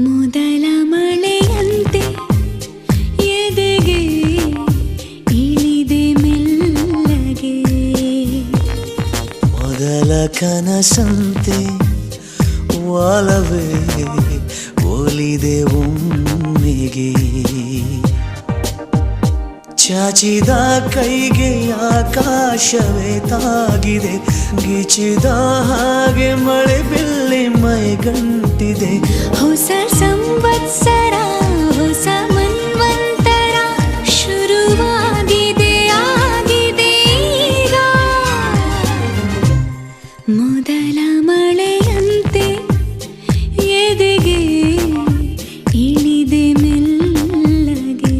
ಮೊದಲ ಮಳೆಯಂತೆ ಎದೆಗೆ ಇಳಿದೆ ಮೆಲ್ಲಗೆ, ಮೊದಲ ಕನಸಂತೆ ಒಲವೇ ಒಲಿದೆ ಒಮ್ಮೆಗೆ, ಚಾಚಿದ ಕೈಗೆ ಆಕಾಶವೇ ತಾಗಿದೆ, ಗಿಚಿದ ಹಾಗೆ ಮಳೆ ಬಿಲ್ಲಿ ಮೈಗಂಟಿದೆ. ಹೊಸ ಸಂವತ್ಸರ ಹೊಸ ಮನ್ವಂತರ ಶುರುವಾಗಿದೆ ಆಗಿದೆ ಈಗ. ಮೊದಲ ಮಳೆಯಂತೆ ಎದೆಗೆ ಇಳಿದೆ ಮೆಲ್ಲಗೆ.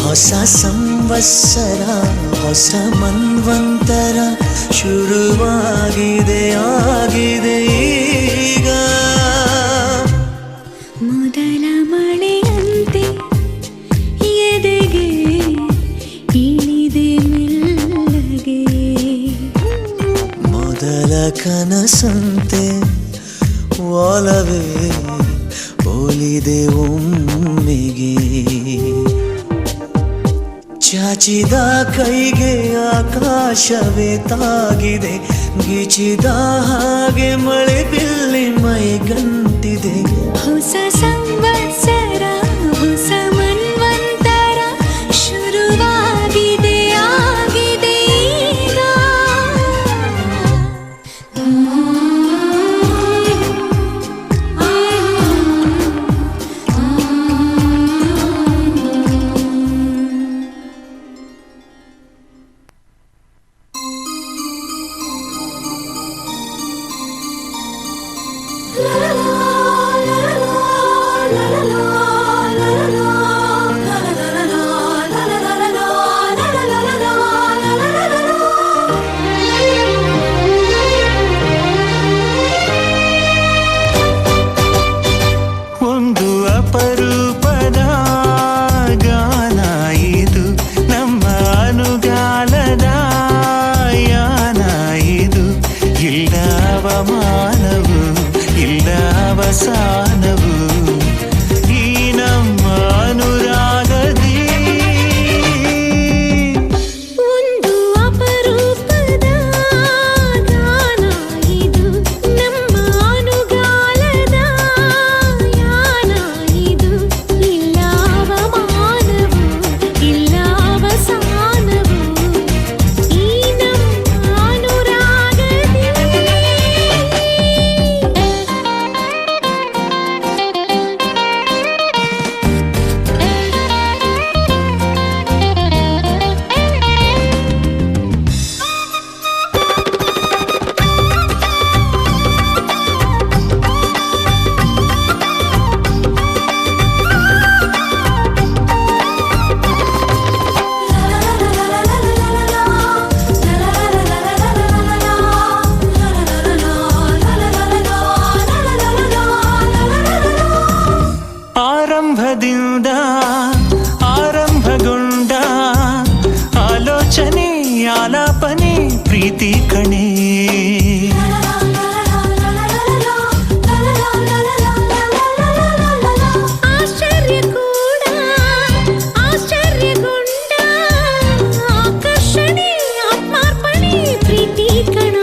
ಹೊಸ ಸಂವತ್ಸರ ಹೊಸ ಮನ್ವಂತರ ಶುರುವಾಗಿದೆ ಆಗಿದೆ ಈಗ. ಮೊದಲ ಮಳೆಯಂತೆ ಎದೆಗೆ ಇಳಿದೆ ಮೆಲ್ಲಗೆ, ಮೊದಲ ಕನಸಂತೆ ಒಲವೇ ಒಲಿದೆ ಒಮ್ಮೆಗೆ, ಚಾಚಿದ ಕೈಗೆ ಆಕಾಶವೇ ತಾಗಿದೆ, ಗಿಚಿದ ಹಾಗೆ ಮಳೆ ಬಿಲ್ಲಿ ಮೈಗಂಟಿದೆ. ಹೊಸ ಸಂವತ್ಸರ ಹೊಸ ಮನ್ವಂತರ ಶುರುವಾಗಿದೆ ಆಗಿದೆ ಈಗ. ಪ್ರೀತಿ ಕಣೆ. ಆಶ್ಚರ್ಯ ಕೂಡ ಆಶ್ಚರ್ಯಗೊಂಡ ಆಕರ್ಷಣೆ ಆತ್ಮಾರ್ಪಣೆ ಪ್ರೀತಿ ಕಣ.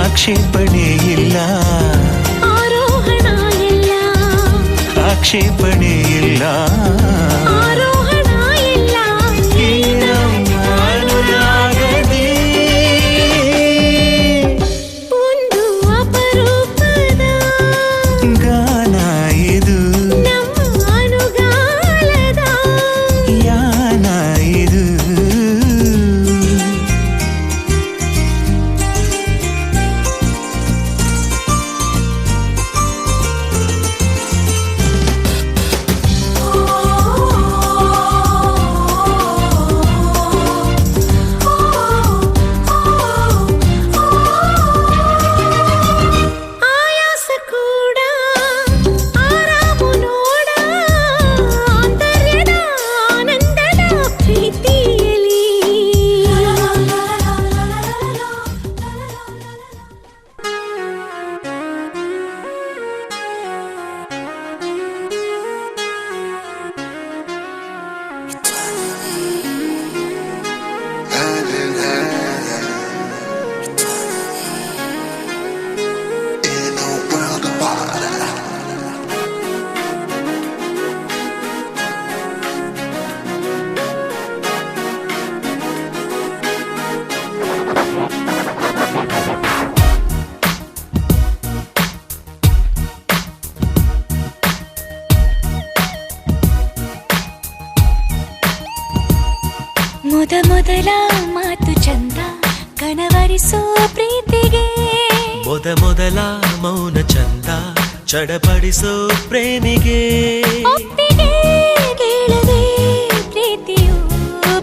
ಆಕ್ಷೇಪಣೆ ಇಲ್ಲ ಆರೋಹಣ ಇಲ್ಲ ಆಕ್ಷೇಪಣೆ ಇಲ್ಲ ಆರೋಹಣ ಇಲ್ಲ ಈ ನಮ್ಮ ಅನುರಾಗದಿ ಒಂದು ಅಪರೂಪದ ಗಾನ ಇದು ನಮ್ಮ ಅನುಗಾಲದ ಯಾನ ಇದು. ಆಯಾಸ ಕೂಡ ಆರಾಮು ನೋಡ ಆಂತರ್ಯದ ಆನಂದದ ಪ್ರೀತಿಯಲ್ಲಿ. Hand in hand in a world apart. ಮೊದಲ ಮಾತು ಚಂದ ಕನವರಿಸೋ ಪ್ರೀತಿಗೆ. ಮೊದಲ ಮೌನ ಚಂದ ಚಡಪಡಿಸೋ ಪ್ರೇಮಿಗೆ. ಒಪ್ಪಿಗೆ ಕೇಳದೆ ಪ್ರೀತಿಯು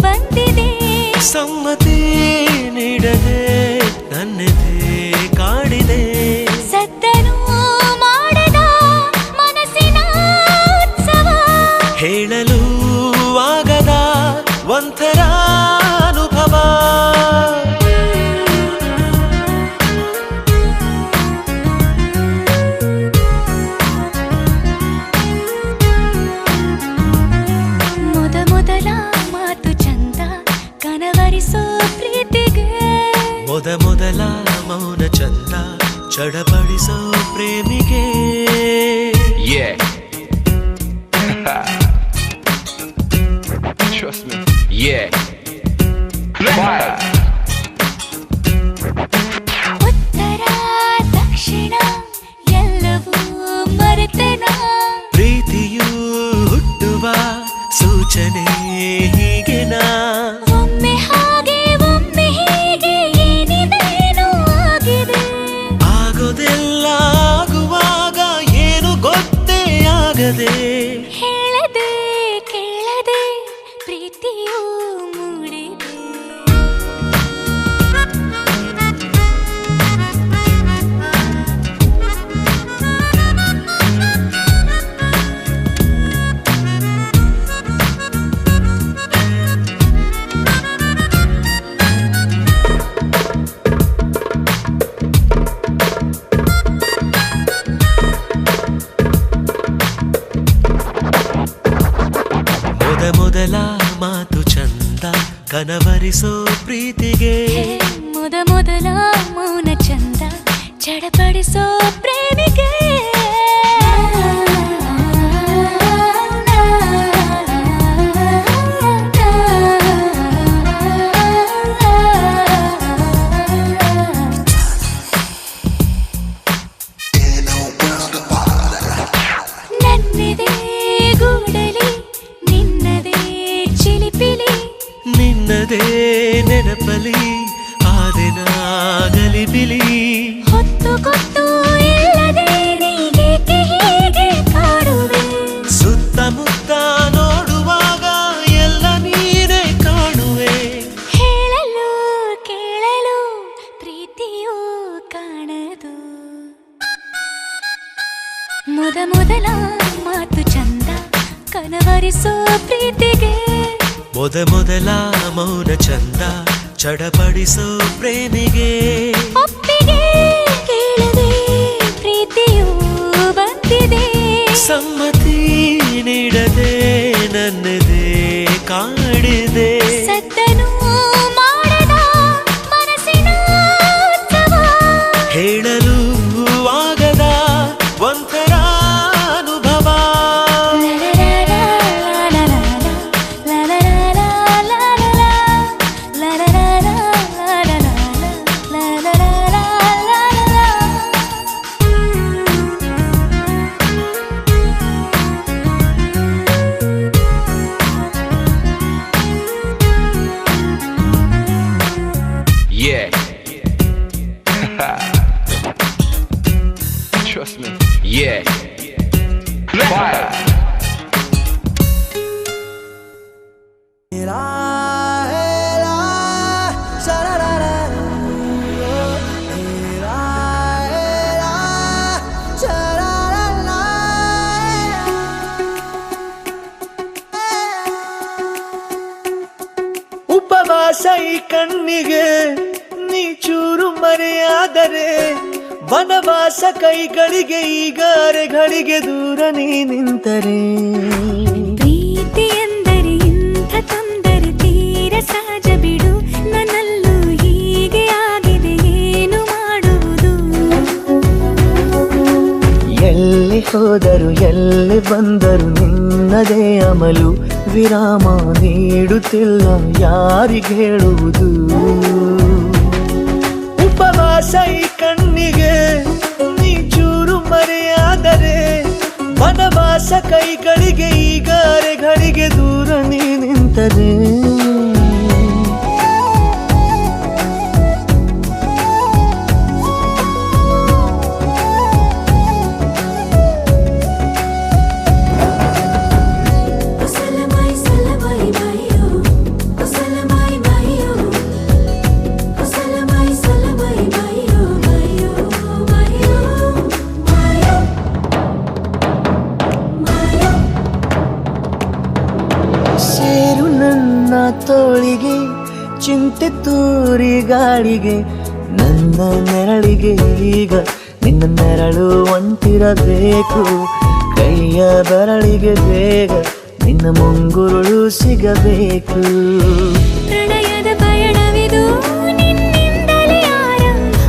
ಬಂದಿದೆ. ಸಮ್ಮತಿ ನೀಡದೆ ನನ್ನೆದೆ ಕಾಡಿದೆ. ಸದ್ದನು ಮಾಡದ ಮನಸ್ಸಿನ ಉತ್ಸವ. ಹೇಳಲು ಆಗದ ಒಂಥರ ಅನುಭವ. ಮೊದಲ ಮಾತು ಚಂದ ಕನವರಿಸೋ ಪ್ರೀತಿಗೆ. ಮೊದಲ ಮೌನ ಚಂದ ಚಡಪಡಿಸೋ ಪ್ರೇಮಿಗೆ. Yeah. Trust me. Yeah. Fire. ಉತ್ತರ ದಕ್ಷಿಣ ಎಲ್ಲವೂ ಮರೆತನ. ಪ್ರೀತಿಯು ಹುಟ್ಟುವ ಸೂಚನೆ ಹೀಗೆನಾ. ಒಮ್ಮೆ ಹಾಗೆ ಒಮ್ಮೆ ಹೀಗೆ ಏನಿದೇನೋ ಆಗಿದೆ. ಆಗೋದೆಲ್ಲ ಆಗುವಾಗ ಏನು ಗೊತ್ತೇ ಆಗದೆ. ಹೇಳದೆ ಕೇಳದೆ ಪ್ರೀತಿಯು ಮೂಡಿದೆ. ಮೊದಲ ಮಾತು ಚಂದ ಕನವರಿಸೋ ಪ್ರೀತಿಗೆ. ಮೊದಲ ಮೌನ ಚಂದ ಚಡಪಡಿಸೋ ಪ್ರೇಮಿಗೆ. In a world apart. ನನ್ನೆದೆ ಗೂಡಲಿ ನಿನ್ನದೇ ಚಿಲಿಪಿಲಿ. ನಿನ್ನದೇ ನೆನಪಲಿ ಆದೆನ ಗಲಿಬಿಲಿ. ಹೊತ್ತು ಗೊತ್ತು ಇಲ್ಲದೆ ನೀಗೇಕೆ ಹೀಗೆ ಕಾಡುವೆ. ಸುತ್ತಮುತ್ತ ನೋಡುವಾಗ ಎಲ್ಲ ನೀನೇ ಕಾಣುವೆ. ಹೇಳಲು ಕೇಳಲು ಪ್ರೀತಿಯು ಕಾಣದು. ಮೊದಲ ಮಾತು ಚಂದ ಕನವರಿಸೋ ಪ್ರೀತಿಗೆ. ಮೊದಲ ಮೌನ ಚಂದ ಚಡಪಡಿಸೋ ಪ್ರೇಮಿಗೆ ಒಪ್ಪಿಗೆ ಕೇಳದೆ ಪ್ರೀತಿಯು ಬಂದಿದೆ. ಸಮ್ಮತಿ ನೀಡದೆ ನನ್ನದೇ ಕಾಡಿದೆ. ಸತ್ತನು ಮಾಡದ ಮನಸ್ಸಿನ ಉತ್ಸವ, ಹೇಳಲು ಆಗದ ಒಂಥರ ಅನುಭವ. Yeah. Trust me. Yeah. Fire. ಉಪವಾಸ ಈ ಕಣ್ಣಿಗೆ ನೀ ಚೂರು ಮರೆಯಾದರೆ, ವನವಾಸ ಕೈಗಳಿಗೆ ಈಗ ಅರೆಗಳಿಗೆ ದೂರ ನೀ ನಿಂತರೆ. ಪ್ರೀತಿ ಎಂದರೆ ಇಂಥ ತೊಂದರೆ ತೀರ ಸಹಜ ಬಿಡು, ನನ್ನಲ್ಲೂ ಹೀಗೆ ಆಗಿದೆ ಏನು ಮಾಡುವುದು. ಎಲ್ಲಿ ಹೋದರು ಎಲ್ಲಿ ಬಂದರು ನಿನ್ನದೇ ಅಮಲು, ವಿರಾಮ ನೀಡುತ್ತಿಲ್ಲ ಯಾರಿಗೆ ಹೇಳುವುದು. ಉಪವಾಸ ಈ ಕಣ್ಣಿಗೆ ನೀ ಚೂರು ಮರೆಯಾದರೆ, ವನವಾಸ ಕೈಗಳಿಗೆ ಈಗ ಅರೆಗಳಿಗೆ ದೂರ ನೀ ನಿಂತರೆ. ಸೇರು ನನ್ನ ತೋಳಿಗೆ ಚಿಂತೆ ತೂರಿ ಗಾಳಿಗೆ, ನನ್ನ ನೆರಳಿಗೆ ಈಗ ನಿನ್ನ ನೆರಳು ಒಂಟಿರಬೇಕು. ಕೈಯ ಬೆರಳಿಗೆ ಬೇಗ ನಿನ್ನ ಮುಂಗುರುಳು ಸಿಗಬೇಕು. ಪ್ರಣಯದ ಪಯಣವಿದು ನಿನ್ನಿಂದಲೇ ಆರಂಭ,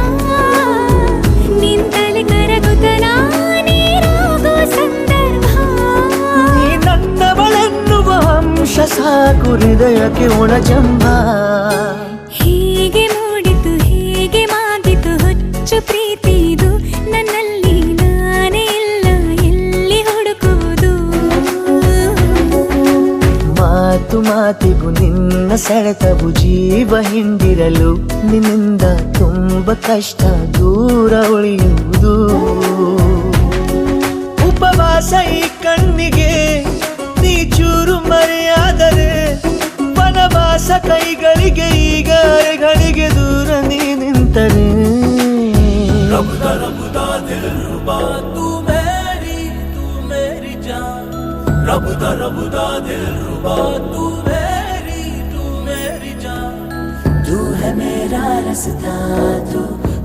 ನಿಂತಲೇ ಕರಗುತ್ತಲ ನೀರಾಗೋ ಸಂದರ್ಭ. ನೀ ನನ್ನವಳೆನ್ನುವ ಅಂಶ ಸಾಕು ಹೃದಯಕ್ಕೆ ಒಣಜಂಬ. ಹೀಗೆ ಮೂಡಿತು ಹೀಗೆ ಮಾಗಿತು ಹುಚ್ಚು ಪ್ರೀತಿದು, ನನ್ನಲ್ಲಿ ನಾನೇ ಇಲ್ಲ ಎಲ್ಲಿ ಹುಡುಕುವುದು. ಮಾತು ಮಾತಿಗೂ ನಿನ್ನ ಸೆಳೆತವು ಜೀವ ಹಿಂದಿರಲು, ನಿನ್ನಿಂದ ತುಂಬ ಕಷ್ಟ ದೂರ ಉಳಿಯುವುದು. ಉಪವಾಸ ಈ ಕಣ್ಣಿಗೆ ನೀ ಚೂರು ಮರೆಯಾದರೆ, ವನವಾಸ ಕೈಗಳಿಗೆ ಈಗ ಅರೆಗಳಿಗೆ ದೂರ ನೀ ನಿಂತರೆ. तू है मेरा रास्ता,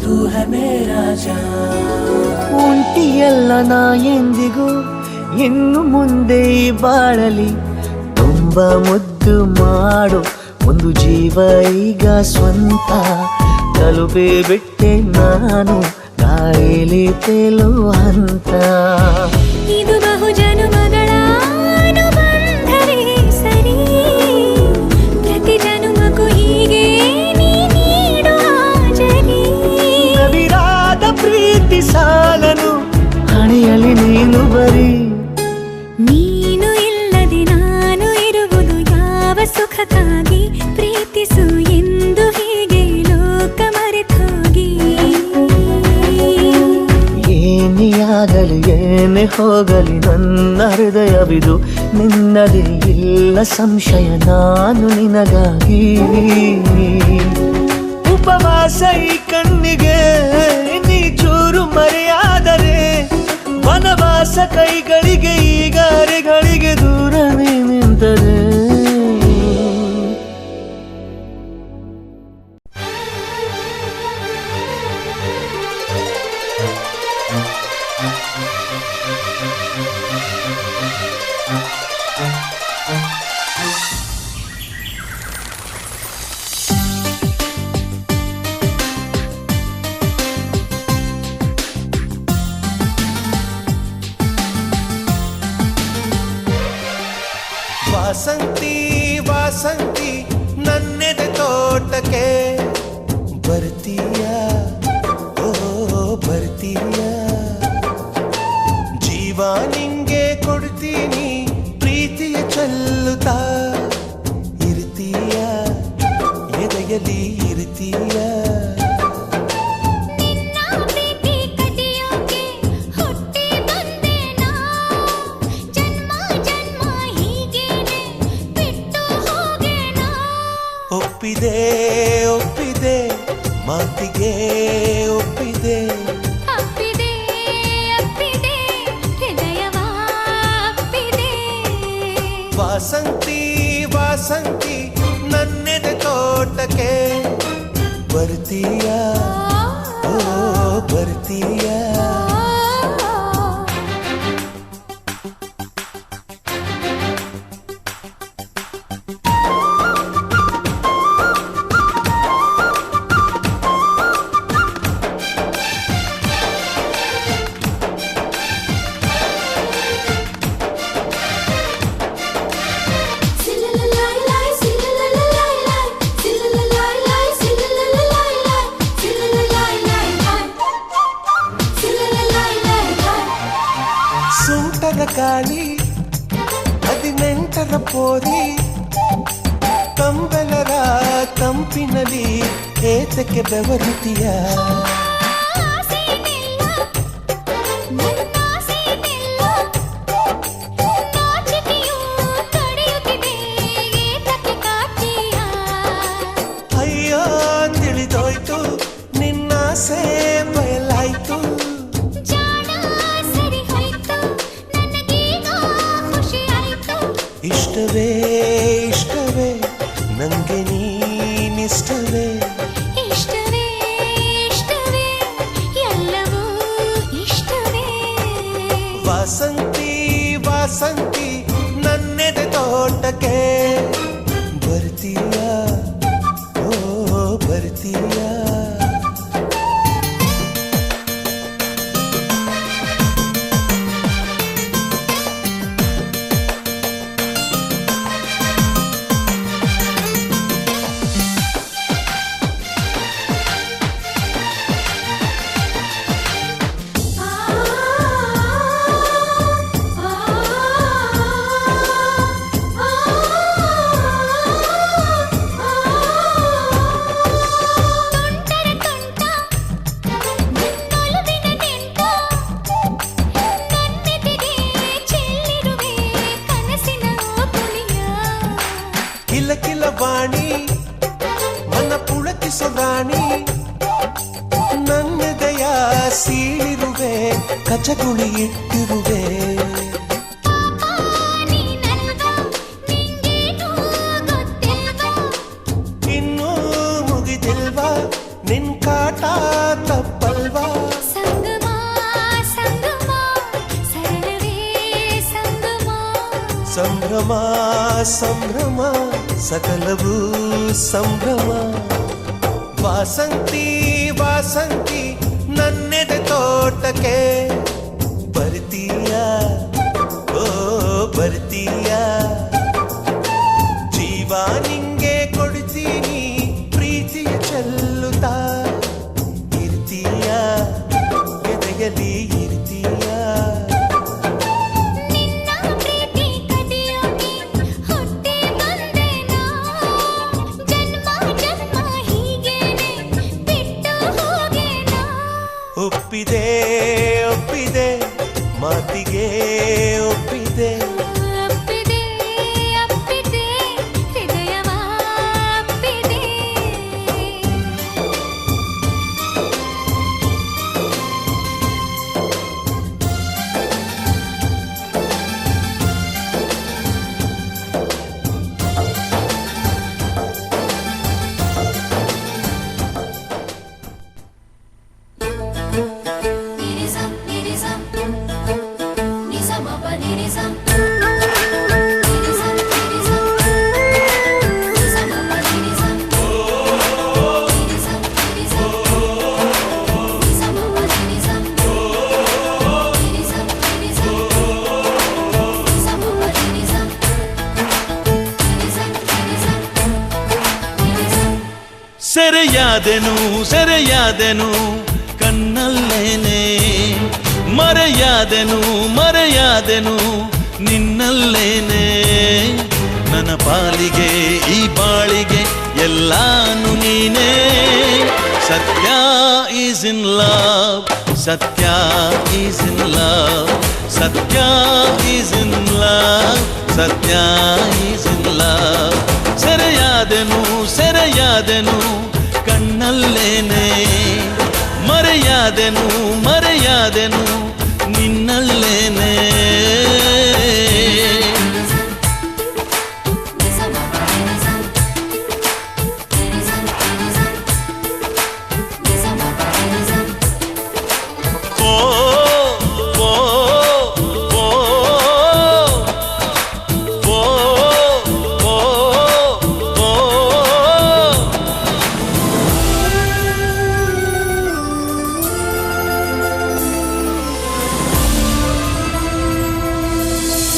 तू है मेरा जान. ಒಂಟಿಯಲ್ಲ ನಾ ಎಂದಿಗೂ ಇನ್ನು ಮುಂದೆ ಈ ಬಾಳಲಿ, ತುಂಬ ಮುದ್ದು ಮಾಡು ಒಂದು ಜೀವ ಈಗ ಸ್ವಂತ. ತಲುಪೇ ಬಿಟ್ಟೆ ನಾನು ಗಾಳಿಲಿ ತೇಲೋ ಹಂತ. ಇದು ಬಹು ಜನುಮಗಳ ಅನುಬಂಧವೇ ಸರಿ, ಪ್ರತಿ ಜನುಮಕ್ಕೂ ಹೀಗೆ ನೀ ನೀಡು ಹಾಜರಿ. ನವಿರಾದ ಪ್ರೀತಿ ಸಾಲನು ಹಣೆಯಲ್ಲಿ ನೀನು ಬರೀ. ನೀನು ಇಲ್ಲದೆ ನಾನು ಇರುವುದು ಯಾವ ಸುಖಕ್ಕಾಗಿ, ಪ್ರೀತಿಸು ಎಂದು ಹೀಗೆ ಲೋಕ ಮರೆತೋಗಿ. ಏನಿಯಾಗಲಿ ಏನೇ ಹೋಗಲಿ ನನ್ನ ಹೃದಯವಿದು ನಿನ್ನದೇ ಇಲ್ಲ ಸಂಶಯ ನಾನು ನಿನಗಾಗಿ. ಉಪವಾಸ ಈ ಕಣ್ಣಿಗೆ ನೀ ಚೂರು ಮರೆಯಾದರೆ, ವನವಾಸ ಕೈಗಳಿಗೆ ಈಗ ಅರೆಗಳಿಗೆ. ದೂರವೇ ನಿಂತರೆ ವಾಸಂತಿ ವಾಸಂತಿ ನನ್ನೆದೆ ತೋಟಕ್ಕೆ ಬರ್ತೀಯ ಓ ಬರ್ತೀಯ ಜೀವ ನಿಂಗೆ ಕೊಡ್ತೀನಿ ಪ್ರೀತಿಯ ಚೆಲ್ಲುತ್ತಾ ಇರ್ತೀಯ ಎದೆಯಲ್ಲಿ ಇರ್ತೀಯ ನಿನ್ನ ಪ್ರೀತಿ ಕದಿಯೋಕೆ ಹುಟ್ಟಿ ಬಂದೆ ನಾ ಜನ್ಮ ಜನ್ಮ ಹೀಗೇನೆ ಬಿಟ್ಟು ಹೋಗೆನಾ ಒಪ್ಪಿದೆ ಒಪ್ಪಿದೆ ಮಾತಿಗೆ ಒಪ್ಪಿದೆ ಅಪ್ಪಿದೆ ಅಪ್ಪಿದೆ ಹೃದಯವ ಅಪ್ಪಿದೆ ವಾಸಂತಿ ವಾಸಂತಿ ನನ್ನೆದೆ ತೋಟಕ್ಕೆ ಬರ್ತೀಯ ಓ ಬರ್ತೀಯ ಸುಂಟರ ಗಾಳಿ 18ರ ಪೋರಿ ಕಂಬಲರ ಕಂಪಿನಲ್ಲಿ ಏತಕ್ಕೆ ಬೆವರುತ್ತೀಯ ಅಯ್ಯೋ ತಿಳಿದೋಯ್ತು ನಿನ್ನಾಸೆ ಬಯಲಾಯ್ತು ಇಷ್ಟವೇ ಇಷ್ಟವೇ ನಂಗೆ ನೀನಿಷ್ಟವೇ ಇಷ್ಟವೇ ಇಷ್ಟವೇ ಎಲ್ಲವೂ ಇಷ್ಟವೇ ವಾಸಂತಿ ವಾಸಂತಿ ನನ್ನೆದೆ ತೋಟಕ್ಕೆ ಬರ್ತೀಯ ಓ ಬರ್ತೀಯ ಕಿಲ ಕಿಲ ವಾಣಿ ಮನ ಪುಳಕಿಸೋ ರಾಣಿ ನನ್ನೆದೆಯ ಸೀಳಿರುವೆ ಕಚಗುಳಿ ಇಟ್ಟಿರುವೆ ಇನ್ನೂ ಮುಗಿದಿಲ್ವಾ ನಿನ್ ಕಾಟ ತಪ್ಪಲ್ವಾ ಸಂಗಮ ಸಂಗಮ ಸರಳವೇ ಸಂಗಮ ಸಂಭ್ರಮ ಸಂಭ್ರಮ ಸಕಲವೂ ಸಂಭ್ರಮ ವಾಸಂತಿ ವಾಸಂತಿ ನನ್ನೆದೆ ತೋಟಕ್ಕೆ ಬರ್ತೀಯ ಓ ಬರ್ತೀಯ ಜೀವ ನಿಂಗೆ ಕೊಡ್ತೀನಿ ಪ್ರೀತಿಯ ಚೆಲ್ಲುತ್ತಾ ಇರ್ತೀಯ ಎದೆಯಲ್ಲಿ ಇರ್ತೀಯ ನಿನ್ನ ಪ್ರೀತಿ ಕದಿಯೋಕೆ ಹುಟ್ಟಿ ಬಂದೆ ನಾ ಜನ್ಮ ಜನ್ಮ ಹೀಗೇನೆ ಬಿಟ್ಟು ಹೋಗೆನಾ ಒಪ್ಪಿದೆ ಒಪ್ಪಿದೆ ಮಾತಿಗೆ ಒಪ್ಪಿದೆ ಅಪ್ಪಿದೆ ಅಪ್ಪಿದೆ ಹೃದಯವ ಸೆರೆಯಾದೆನು ಸೆರೆಯಾದೆನು ಕಣ್ಣಲ್ಲೇನೆ ಮರೆಯಾದೆನು ಮರೆಯಾದೆನು ನಿನ್ನಲ್ಲೇನೆ ನನ್ನ ಪಾಲಿಗೆ ಈ ಬಾಳಿಗೆ ಎಲ್ಲಾನು ನೀನೇ ಸತ್ಯ ಈಸ್ ಇನ್ ಲವ್ ಸತ್ಯ ಈಸ್ ಇನ್ ಲವ್ ಸತ್ಯ ಈಸ್ ಇನ್ ಲವ್ ಸತ್ಯ ಈಸ್ ಇನ್ ಲವ್ ಸೆರೆಯಾದೆನು ಸೆರೆಯಾದೆನು ಕಣ್ಣಲ್ಲೇನೆ ಮರೆಯಾದೆನು ಮರೆಯಾದೆನು ನಿನ್ನಲ್ಲೇನೆ ಓ ಓ ಓ ಓ ಓ ಓ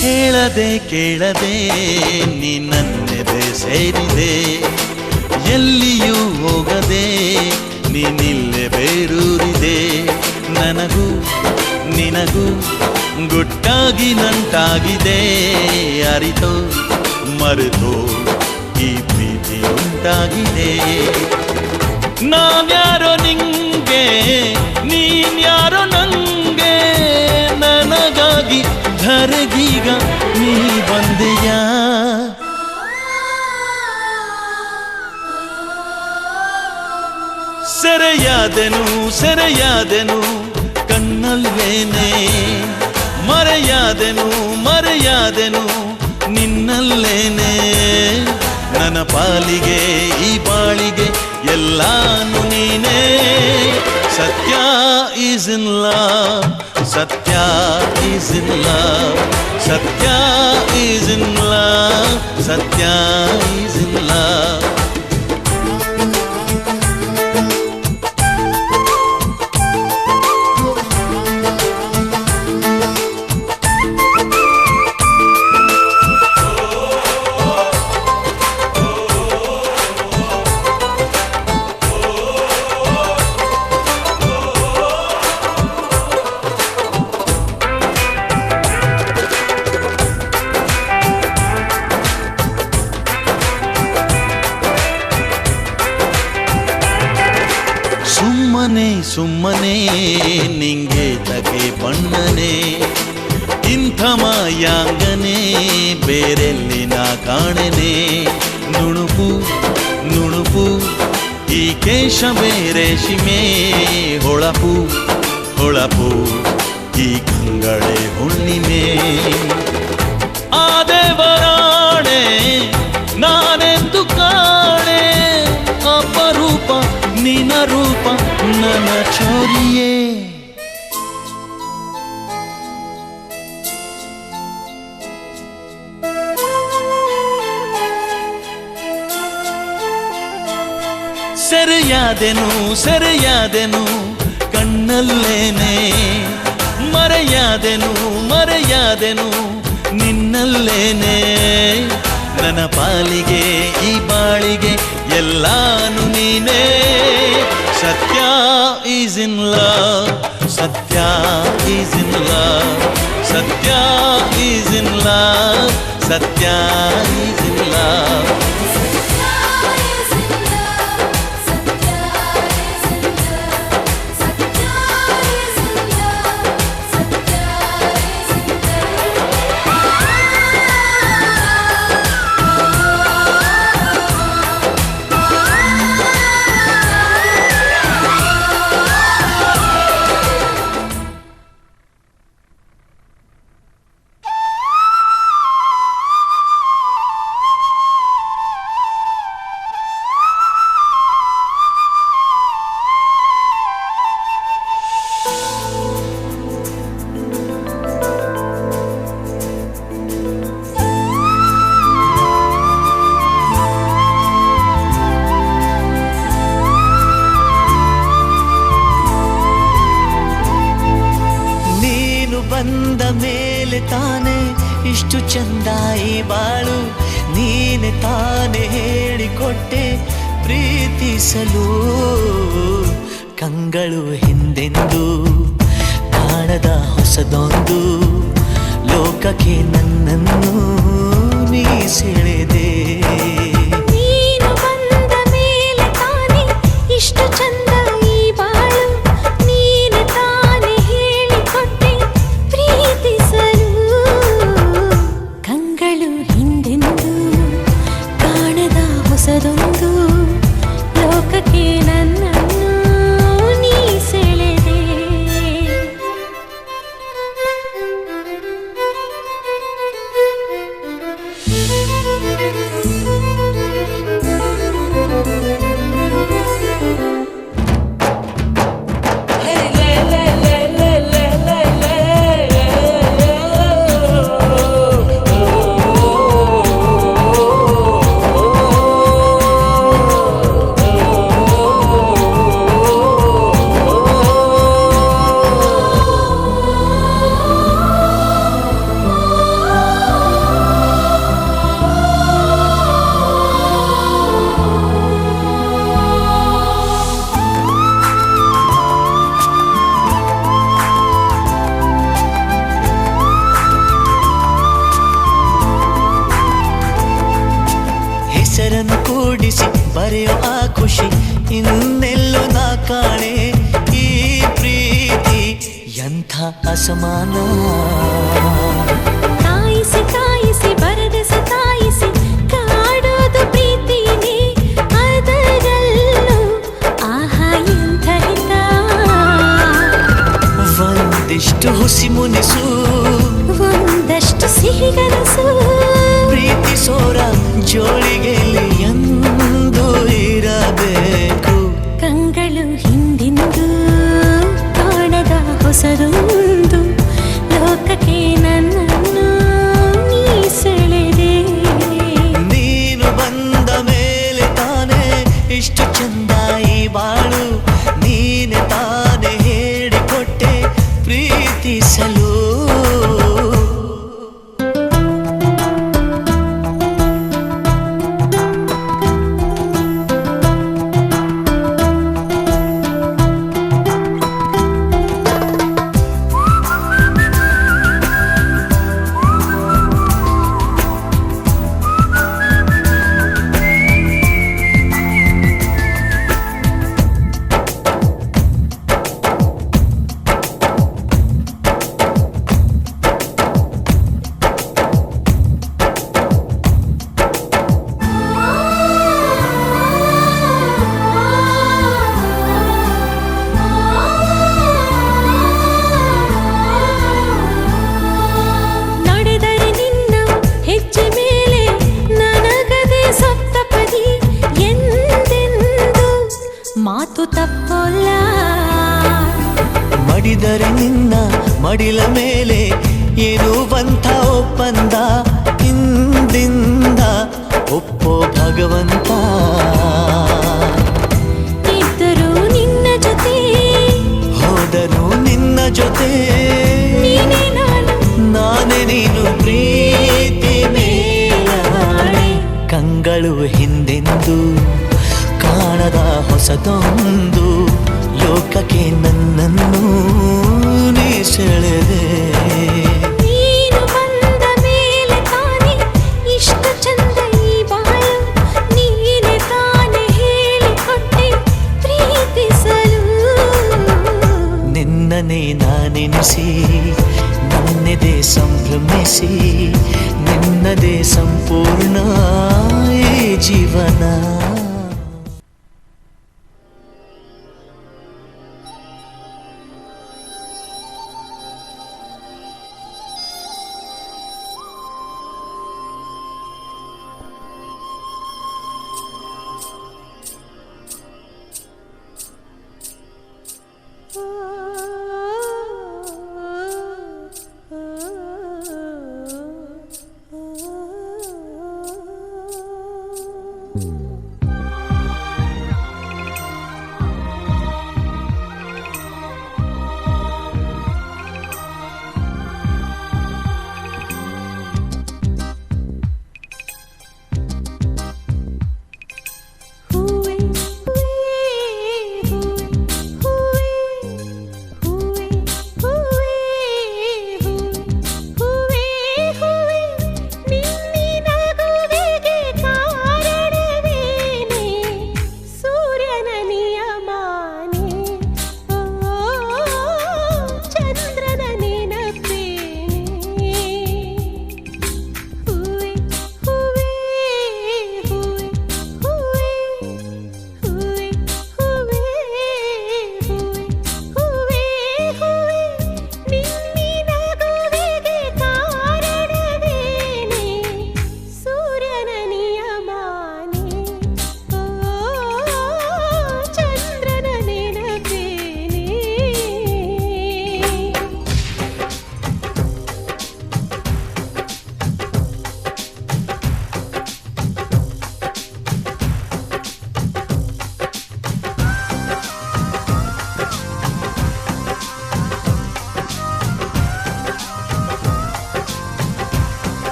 ಹೇಳದೆ ಕೇಳದೆ ನೀ ನನ್ನೆದೆ ಸೇರಿದೆ ಎಲ್ಲಿಯೂ ಹೋಗದೆ ನೀನಿಲ್ಲೇ ಬೇರೂರಿದೆ ನನಗೂ ನಿನಗೂ ಗುಟ್ಟಾಗಿ ನಂಟಾಗಿದೆ ಅರಿತೋ ಮರೆತೋ ಈ ಪ್ರೀತಿ ಉಂಟಾಗಿದೆ ನಾನ್ಯಾರೋ ನಿಂಗೆ ನೀನ್ಯಾರೋ ನಂಗೆ ನನಗಾಗಿ ಧರೆಗೀಗ ನೀ ಬಂದೆಯಾ ಸೆರೆಯಾದೆನು ಸೆರೆಯಾದೆನು ಕಣ್ಣಲ್ಲೇನೆ ಮರೆಯಾದೆನು ಮರೆಯಾದೆನು ನಿನ್ನಲ್ಲೇನೆ ನನ್ನ ಪಾಲಿಗೆ ಈ ಬಾಳಿಗೆ ಎಲ್ಲಾನು ನೀನೇ ಸತ್ಯ ಈಸ್ ಇನ್ ಲವ್ ಸತ್ಯ ಈಸ್ ಇನ್ ಲವ್ ಸತ್ಯ ಈಸ್ ಇನ್ ಲವ್ ಸತ್ಯ ಈಸ್ ಇನ್ ಲವ್ ಸುಮ್ಮನೆ ಸುಮ್ಮನೆ ನಿಂಗೆ ತಗೆ ಬಣ್ಣನೆ ಇಂಥ ಮಾಯಾಂಗನೆ ಬೇರೆಲ್ಲಿ ನಾ ಕಾಣೆನೆ ನುಣುಪು ನುಣುಪು ಈ ಕೇಶ ಬೇರೆ ಶಿಮೆ ಹೊಳಪು ಹೊಳಪು ಈ ಕಂಗಳೆ ಹುಣ್ಣಿಮೆ ಆ ದೇವರಾಣೆ ನಾನೆಂದು ಕಾಣೆ ಅಪರೂಪ ನಿನ ರೂಪ ನನ್ನ ಚೋರಿಯೇ ಸೆರೆಯಾದೆನು ಸೆರೆಯಾದೆನು ಕಣ್ಣಲ್ಲೇನೆ ಮರೆಯಾದೆನು ಮರೆಯಾದೆನು ನಿನ್ನಲ್ಲೇನೆ ನನ್ನ ಪಾಲಿಗೆ ಈ ಬಾಳಿಗೆ ಎಲ್ಲಾನು ನೀನೇ ಸತ್ಯ ಈಸ್ ಇನ್ ಲವ್ ಸತ್ಯ ಈಸ್ ಇನ್ ಲವ್ ಸತ್ಯ ಈಸ್ ಇನ್ ಲವ್ ಸತ್ಯ ಈಸ್ ಇನ್ ಲವ್ ಬಂದ ಮೇಲೆ ತಾನೆ ಇಷ್ಟು ಚಂದ ಈ ಬಾಳು ನೀನೆ ತಾನೆ ಹೇಳಿಕೊಟ್ಟೆ ಪ್ರೀತಿಸಲು ಕಂಗಳು ಹಿಂದೆಂದು ಕಾಣದ ಹೊಸದೊಂದು ಲೋಕಕ್ಕೆ ನನ್ನನ್ನು ನೀ ಸೆಳೆದೆ. ನೀನು ಬಂದ ಮೇಲೆ ತಾನೆ ಇಷ್ಟು ಚಂದ ಈ ಬಾಳು, ನೀನು ತಾನೆ ಹೇಳಿಕೊಟ್ಟೆ ಪ್ರೀತಿಸಲು ಕಂಗಳು ಹಿಂದೆಂದು ಕಾಣದ ಹೊಸದೊಂದು ಲೋಕಕ್ಕೆ ನನ್ನನ್ನು ನೀ ಸೆಳೆದೆ. ಹೆಸರನ್ನು ಕೂಡಿಸಿ ಬರೆಯೋ ಆ ಖುಷಿ ಇನ್ನೆಲ್ಲೋ ನಾ ಕಾಣೆ. ಈ ಪ್ರೀತಿ ಎಂಥ ಅಸಮಾನ. ಕಾಯಿಸಿ ಕಾಯಿಸಿ ಬರದ ಸತಾಯಿಸಿ ಕಾಡೋದು ಪ್ರೀತಿನೇ, ಅದರಲ್ಲೂ ಆಹಾ ಎಂಥ ಹಿತ. ಒಂದಿಷ್ಟು ಹುಸಿ ಮುನಿಸು, ಒಂದಷ್ಟು ಸಿಹಿಗನಸು, ಪ್ರೀತಿಸೋರ ಜೋಳಿಗೆಯಲ್ಲಿ ಎಂದು ಇರಬೇಕು. ಕಂಗಳು ಹಿಂದಿಂದು ಕಾಣದ ಹೊಸದೊಂದು ಲೋಕಕ್ಕೆ ನನ್ನನ್ನು ನೀ ಸೆಳೆದೆ. ನೀನು ಬಂದ ಮೇಲೆ ತಾನೇ ಇಷ್ಟು ಚಂದ ಈ ಬಾಳು, ನೀನೆ ತಾನೇ ಹೇಳಿಕೊಟ್ಟೆ ಪ್ರೀತಿಸಲು. ನಡೆದರೆ ನಿನ್ನ ಹೆಜ್ಜೆ ಮೇಲೆ ನನಗದೆ ಸಪ್ತಪದಿ, ಎಂದೆಂದು ಮಾತು ತಪ್ಪಲ್ಲ. ಮಡಿದರೆ ನಿನ್ನ ಮಡಿಲ ಮೇಲೆ ಇರುವಂಥ ಒಪ್ಪಂದ, ಹಿಂದಿಂದ ಒಪ್ಪೋ ಭಗವಂತ. ಇದ್ದರೂ ನಿನ್ನ ಜೊತೆ, ಹೋದರೂ ನಿನ್ನ ಜೊತೆ, ನೀನೇ ನಾನು, ನಾನೇ ನೀನು ಪ್ರೀತಿ ಮೇಲಾಣೆ. ಕಂಗಳು ಹಿಂದೆಂದು ಕಾಣದ ಹೊಸದೊಂದು ಲೋಕಕ್ಕೆ ನನ್ನನ್ನು ನೀ ಸೆಳೆದೆ. ನೀನು ಬಂದ ಮೇಲೆ ತಾನೆ ಇಷ್ಟು ಚಂದ ಈ ಬಾಳು, ನೀನೆ ತಾನೆ ಹೇಳಿಕೊಟ್ಟೆ ಪ್ರೀತಿಸಲು. ನಿನ್ನನೇ ನಾನೆನಿಸಿ ನನ್ನೆದೆ ಸಂಭ್ರಮಿಸಿ, ನಿನ್ನದೇ ಸಂಪೂರ್ಣ ಈ ಜೀವನ.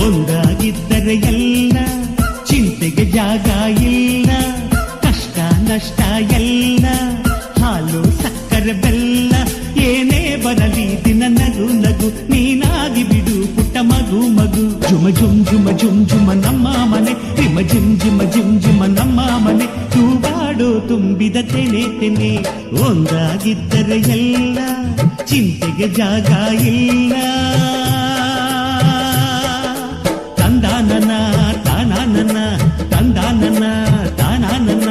ಒಂದಾಗಿದ್ದರೆ ಎಲ್ಲ ಚಿಂತೆಗೆ ಜಾಗ ಇಲ್ಲ, ಕಷ್ಟ ನಷ್ಟ ಎಲ್ಲ ಹಾಲು ಸಕ್ಕರೆ ಬೆಲ್ಲ ಏನೇ ಬರಲಿ ದಿನ ನಗು ನಗು ನೀನಾಗಿ ಬಿಡು ಪುಟ್ಟ ಮಗು ಮಗು. ಜುಮ ಜುಮ್ ಜುಮ ಜುಮ್ ಜುಮ ನಮ್ಮ ಮನೆ, ರಿಮ ಜಿಮ್ ಜಿಮ ಜಿಮ್ ಜಿಮ ನಮ್ಮ ಮನೆ, ತೂಗಾಡೋ ತುಂಬಿದ ತೆನೆ ತೆನೆ. ಒಂದಾಗಿದ್ದರೆ ಎಲ್ಲ ಚಿಂತೆಗೆ ಜಾಗ ಇಲ್ಲ. ತಂದಾನನ ತಾನಾನನ ತಂದಾನನ ತಾನಾನನ.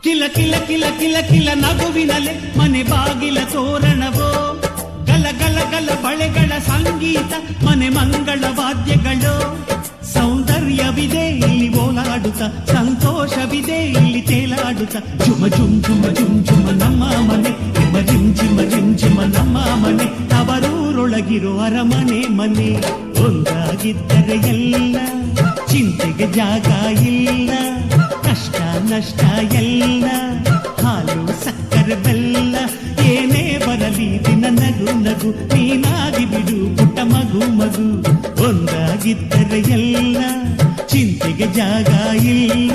ಕಿಲ ಕಿಲ ಕಿಲ ಕಿಲ ಕಿಲ ನಗುವಿನಲೆ ಮನೆ ಬಾಗಿಲ ತೋರಣವೋ, ಗಲ ಗಲ ಗಲ ಬಳೆಗಳ ಸಂಗೀತ ಮನೆ ಮಂಗಳ ವಾದ್ಯಗಳು. ಸೌಂದರ್ಯವಿದೆ ಇಲ್ಲಿ ಓಲಾಡುತ್ತ, ಸಂತೋಷವಿದೆ ಇಲ್ಲಿ ತೇಲಾಡುತ್ತ. ಜುಮ ಜುಮ್ ಜುಮ ಜುಮ್ ಜುಮ ನಮ್ಮ ಮನೆ, ರಿಮ ಜಿಮ್ ಜಿಮ ಜಿಮ್ ಜಿಮ ನಮ್ಮ ಮನೆ, ತವರೂರೊಳಗಿರೋ ಅರಮನೆ ಮನೆ. ಒಂದಾಗಿದ್ದರೆ ಎಲ್ಲ ಚಿಂತೆಗೆ ಜಾಗ ಇಲ್ಲ, ಕಷ್ಟ ನಷ್ಟ ಎಲ್ಲ ಹಾಲು ಸಕ್ಕರೆ ಬೆಲ್ಲ ಏನೇ ಬರಲಿ ದಿನ ನಗು ನಗು ನೀನಾಗಿ ಬಿಡು ಪುಟ್ಟ ಮಗು ಮಗು. ಒಂದಾಗಿದ್ದರೆ ಎಲ್ಲ ಚಿಂತೆಗೆ ಜಾಗ ಇಲ್ಲ.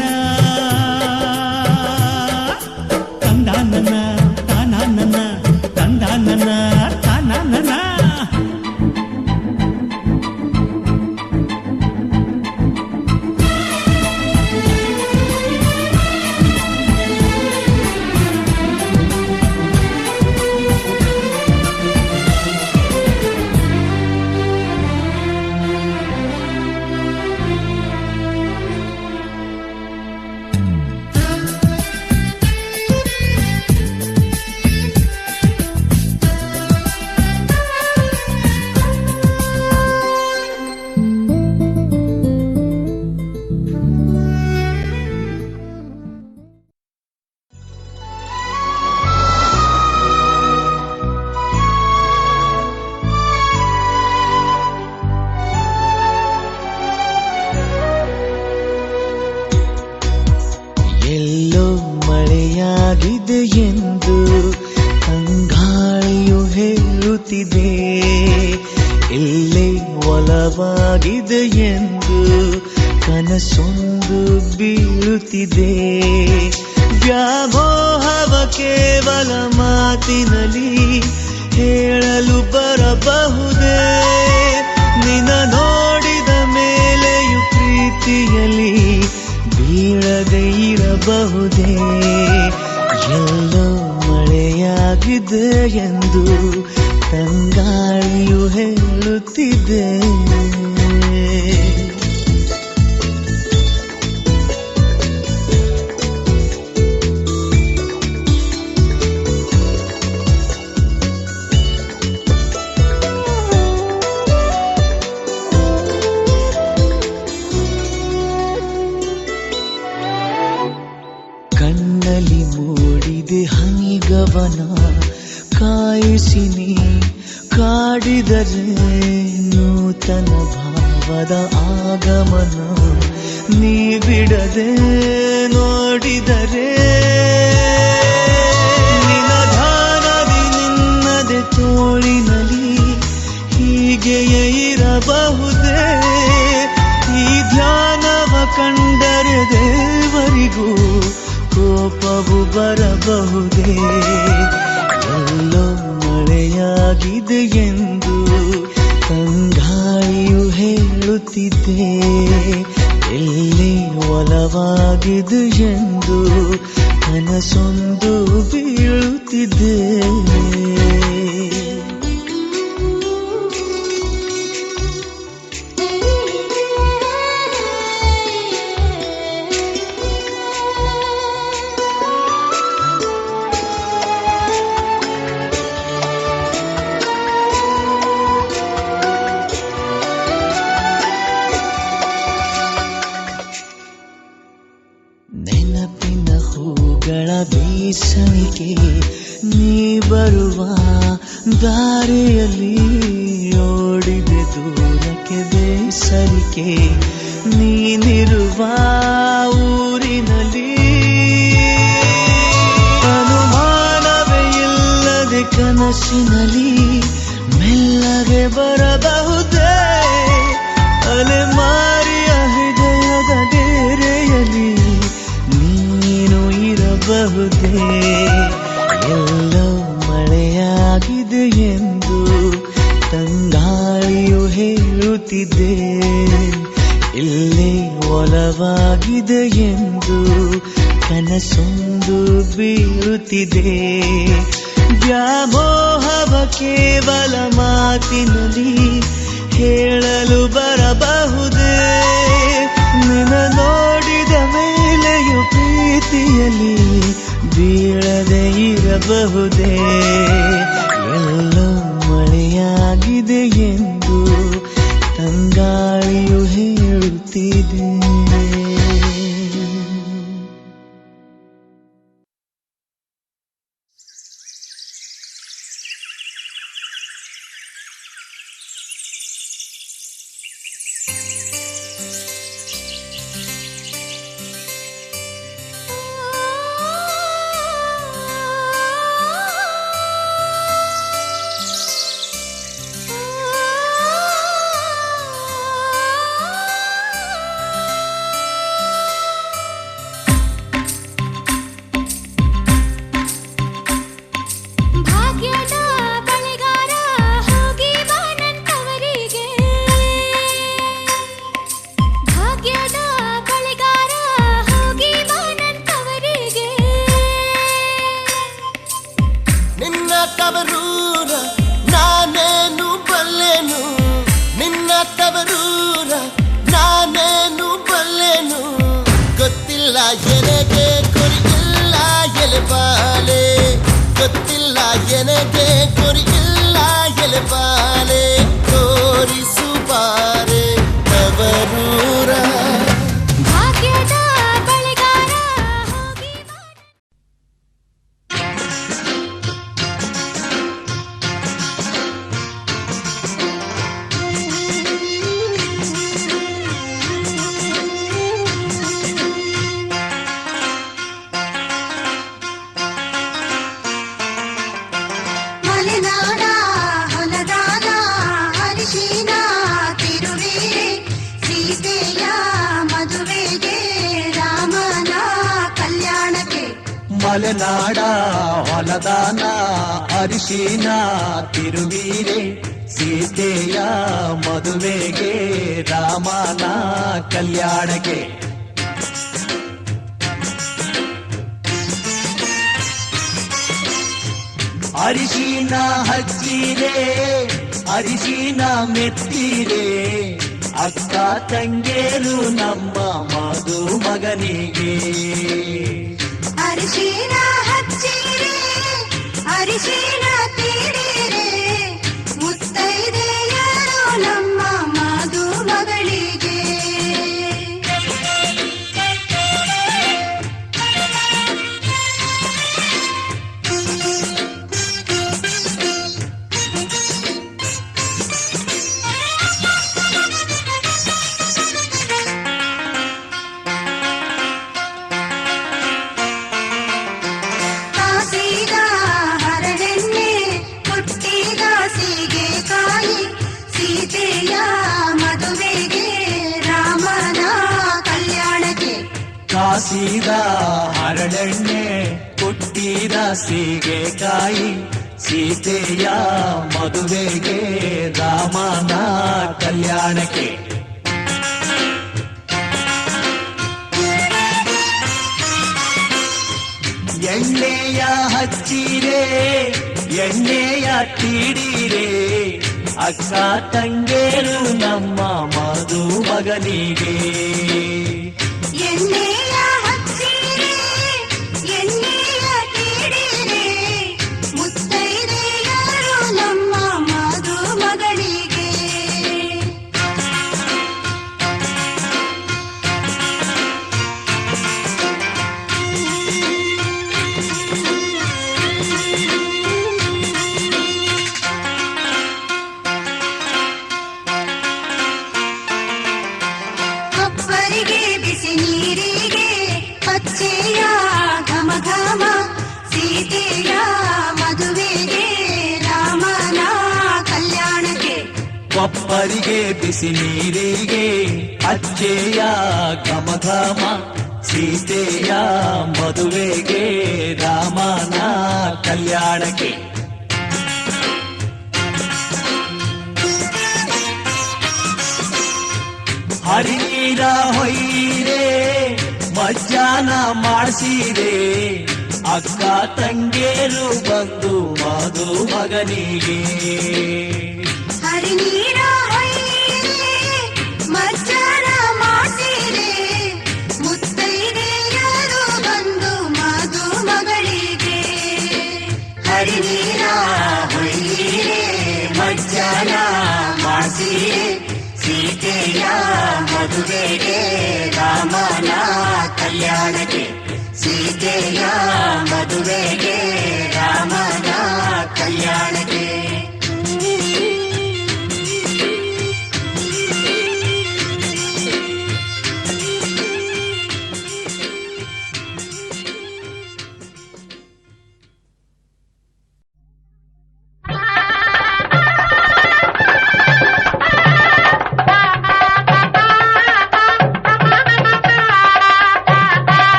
ತಂದಾನನ ತಾನಾನನ ತಂದಾನನ ತಾನಾನನ. ಎಲ್ಲೋ ಮಳೆಯಾಗಿದೆ ಎಂದು ತಂಗಾಳಿಯು ಹೇಳುತ್ತಿದೆ, ಎಲ್ಲೇ ಒಲವಾಗಿದೆ ಎಂದು ಕನಸೊಂದು ಬೀಳುತ್ತಿದೆ. ವ್ಯಾಮೋಹವ ಕೇವಲ ಮಾತಿನಲ್ಲಿ ಹೇಳಲು ಬರಬಹುದೇ, ನಿನ್ನ ನೋಡಿದ ಮೇಲೆಯೂ ಪ್ರೀತಿಯಲ್ಲಿ ಬೀಳದೆ ಇರಬಹುದೇ. ಎಲ್ಲೋ ಮಳೆಯಾಗಿದೆ ಎಂದು ತಂಗಾಳಿಯು ಹೇಳುತ್ತಿದೆ. ಕಣ್ಣಲ್ಲಿ ಮೂಡಿದೆ ಹನಿಗವನ ಕಾಯಿಸಿ ನೀ ಕಾಡಿದರೆ ನೂತನ ಭಾವದ ಆಗಮನ, ನೀ ಬಿಡದೆ ನೋಡಿದರೆ ನಿನಧಾನದಿ ನಿನ್ನದೆ ತೋಳಿನಲ್ಲಿ ಹೀಗೆಯೇ ಇರಬಹುದೇ. ಈ ಧ್ಯಾನವ ಕಂಡರೆ ದೇವರಿಗೂ ಕೋಪವು ಬರಬಹುದೇ. ಎಲ್ಲೋ ಮಳೆಯಾಗಿದೆ ಎಂದು ತಂಗಾಳಿಯು ಹೇಳುತ್ತಿದೆ, ಎಲ್ಲಿ ಒಲವಾಗಿದೆ ಎಂದು ಕನಸೊಂದು ಬೀಳುತ್ತಿದೆ. ಸಣಿಕೆ ನೀ ಬರುವ ದಾರಿಯಲ್ಲಿ ಓಡಿದೆ ದೂರಕ್ಕೆ ಬೇಸರಿಕೆ ನೀನಿರುವ ಊರಿನಲ್ಲಿ ಅನುಮಾನವೇ ಇಲ್ಲದೆ ಕನಸಿನಲ್ಲಿ ಮೆಲ್ಲಗೆ ಬರಬಹುದೇ ಅಲೆಮಾರಿಯ ಹೃದಯದ ಡೇರೆಯಲ್ಲಿ ನೀನು ಇರಬಹುದೇ ಎಲ್ಲೋ ಮಳೆಯಾಗಿದೆ ಎಂದು ತಂಗಾಳಿಯು ಹೇಳುತ್ತಿದೆ ಇಲ್ಲೇ ಒಲವಾಗಿದೆ ಎಂದು ಕನಸೊಂದು ಬೀಳುತ್ತಿದೆ ವ್ಯಾಮೋಹವ ಕೇವಲ ಮಾತಿನಲ್ಲಿ ಹೇಳಲು ಬರಬಹುದೇ ನಿನ್ನ ನೋಡಿದ ಮೇಲೆಯೂ ಪ್ರೀತಿಯಲ್ಲಿ ಬೀಳದೆ ಇರಬಹುದೇ ಎಲ್ಲೋ ಮಳೆಯಾಗಿದೆ ಎಂದು ತಂಗಾಳಿಯು ಹೇಳುತ್ತಿದೆ ಭಾಗ್ಯದ ಬಳೆಗಾರ ಹೋಗಿ ಬಾ ನನ್ನವರಿಗೆ ಭಾಗ್ಯದ ಬಳೆಗಾರ ಹೋಗಿ ಬಾ ನನ್ನವರಿಗೆ ನಿನ್ನ ತವರೂರ ನಾನೇನು ಬಲ್ಲೆನು ನಿನ್ನ ತವರೂರ ನಾನೇನು ಬಲ್ಲೆನು ಗೊತ್ತಿಲ್ಲ ಎನಗೆ ಕೊರಿಯಿಲ್ಲ ಎಲೆಬಾಲೆ ಗೊತ್ತಿಲ್ಲ ಎನಗೆ ಕೊರಿಯಿಲ್ಲ ಎಲೆಬಾಲೆ ತೋರಿಸುಬಾರೆ ತವರೂರ ಭಾಗ್ಯದ ಬಳೆಗಾರ ಹೋಗಿ ಬಾ ಮಲೆನಾಡ ಹೊಲದಾನ ಅರಿಶಿನ ತಿರುವೇರೆ ಸೀತೆಯ ಮದುವೆಗೆ ರಾಮನ ಕಲ್ಯಾಣಕ್ಕೆ ಮಲೆನಾಡ ಹೊಲದಾನ ಅರಿಶಿನ ತಿರುವೀರೆ ಸೀತೆಯ ಮದುವೆಗೆ ರಾಮನ ಕಲ್ಯಾಣಕ್ಕೆ ಅರಿಶಿನ ಹಚ್ಚಿರೆ ಅರಿಶಿನ ಮೆತ್ತಿರೆ ಅಕ್ಕ ತಂಗೇರು ನಮ್ಮ ಮದುಮಗನಿಗೆ ಅರಿಶಿನ ಹಚ್ಚಿರೆ ಅರಿಶಿನ ತೀಡಿರೆ ಮುತ್ತೈದೆಯರು ನಮ್ಮ ಮದುಮಗಳಿಗೆ ಕಾಸಿದ ಹರಳೆಣ್ಣೆ ಹುಟ್ಟಿದ ಸೀಗೆಕಾಯಿ ಸೀತೆಯ ಮದುವೆಗೆ ರಾಮನ ಕಲ್ಯಾಣಕ್ಕೆ ಕಾಸಿದ ಹರಳೆಣ್ಣೆ ಹುಟ್ಟಿದ ಸೀಗೆಕಾಯಿ ಸೀತೆಯ ಮದುವೆಗೆ ರಾಮನ ಕಲ್ಯಾಣಕ್ಕೆ ಎಣ್ಣೆಯ ಹಚ್ಚಿರೆ ಎಣ್ಣೆಯ ತೀಡಿರೆ ಅಕ್ಕ ತಂಗೇರು ನಮ್ಮ ಮದುಮಗನಿಗೆ ಎಣ್ಣೆಯ ಹಚ್ಚಿರೆ ಎಣ್ಣೆಯ ತೀಡಿರೆ ಮುತ್ತೈದೆಯರು ನಮ್ಮ ಮದುಮಗಳಿಗೆ ಒಬ್ಬರಿಗೆ ಬಿಸಿ ನೀರಿಗೆ ಅಜ್ಜೆಯ ಘಮ ಘಮ ಸೀತೆಯ ಮದುವೆಗೆ ರಾಮನ ಕಲ್ಯಾಣಕ್ಕೆ ಹರಿನೀರ ಹೊಯ್ಯಿರೆ ಮಜ್ಜಾನ ಮಾಡಿಸಿರೆ ಅಕ್ಕ ತಂಗೇರು ಬಂದು ಮಧು ಮಗನಿಗೆ ಹರಿನೀರ ಹೊಯ್ಯಿರೆ ಮಜ್ಜನ ಮಾಡಿಸಿರೆ ಮುತ್ತೈದೆಯರು ಬಂದು ಮಧು ಮಗಳಿಗೆ ಹರಿನೀರ ಹೊಯ್ಯಿರೆ ಮಜ್ಜನ ಮಾಡಿಸಿರೆ ಸೀತೆಯ ಮದುವೆಗೆ ರಾಮನ ಕಲ್ಯಾಣಕ್ಕೆ ಸೀತೆಯ ಮದುವೆಗೆ ರಾಮನ ಕಲ್ಯಾಣಕ್ಕೆ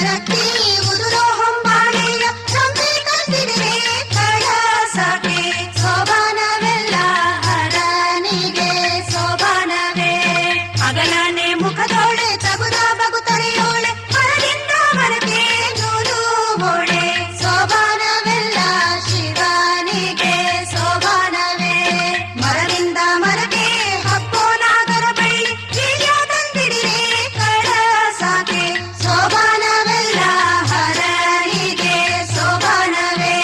ಉದರಕ್ಕೆ ಉದುರೋ ಹೊಂಬಾಳೆಯ ಸಂತೆ ತಂದಿದೆ ಕಳಸಕ್ಕೆ ಸೋಬಾನವೆಲ್ಲ ಹರನಿಗೆ ಸೋಬಾನವೇ ಅಗಲನೆ ಮುಖದೋಳೆ ತಗುದ ಬಗುತ್ತರೆಯೋಳೆ ಮರದಿಂದ ಮರಕ್ಕೆ ನೂಲು ಬೋಳೆ ಸೋಬಾನವೆಲ್ಲ ಶಿವನಿಗೆ ಸೋಬಾನವೇ ಮರದಿಂದ ಮರಕ್ಕೆ ಹಬ್ಬೋ ನಾಗರ ಬಳ್ಳಿ ಬೀಜ ತಂದಿಡಿರೆ ಕಳಸಕ್ಕೆ ಸೋಬಾನವೆಲ್ಲ ಹರನಿಗೆ ಸೋಬಾನವೇ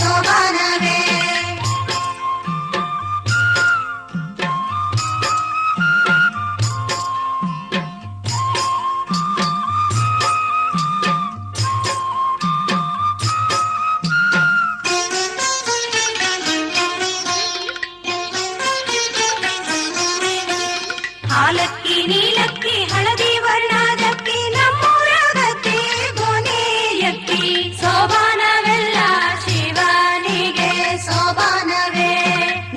ಸೋಬಾನವೇ ಹಾಲಕ್ಕಿ ನೀಲಕ್ಕಿ ಹಳದಿ ವರ್ಣದಕ್ಕಿ ನಮ್ಮೂರಗತ್ತಿ ಗೊನೆಯಕ್ಕಿ ಸೋಬಾನವೆಲ್ಲ ಶಿವನಿಗೆ ಸೋಬಾನವೇ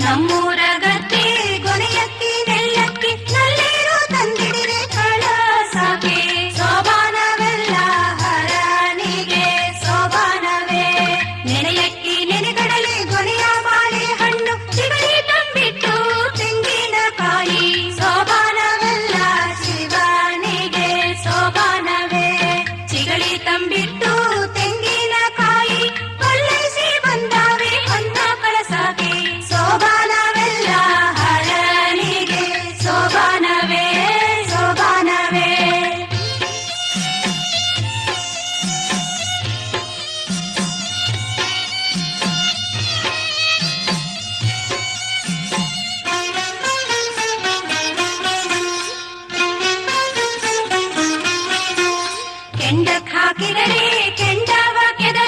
ನಮ್ಮೂರಗತ್ತಿ ಗೊನೆಯಕ್ಕಿ ನೆಲ್ಲಕ್ಕಿ ನಲ್ಲಿರು ತಂದಿಡಿರೆ ಕಳಸಕ್ಕೆ ಸೋಬಾನವೆಲ್ಲ ಹರನಿಗೆ ಸೋಬಾನವೇ ನೆನೆಯಕ್ಕಿ ನೆನೆಗಡಲೆ ಗೊನೆಯ ಬಾಳೆ ಹಣ್ಣು ಸಿಗಡಿ ತಂಬಿಟ್ಟು ತೆಂಗಿನಕಾಯಿ ಸೋಬಾನವೆಲ್ಲ ಶಿವನಿಗೆ ಸೋಬಾನವೇ ಚಿಗಳಿ ತಂಬಿಟ್ಟು ತೆಂಗಿನಕಾಯಿ ಕೊಳ್ಳಿಸಿ ಬಂದಾವೆ ಹೊನ್ನ ಕಳಸಕ್ಕೆ ಸೋಬಾನವೆಲ್ಲ ಹರನಿಗೆ ಸೋಬಾನವೇ ಸೋಬಾನವೇ ಕೆಂಡಕ್ ಹಾಕಿದರೆ ಕೆಂಡವ ಕೆದರಿ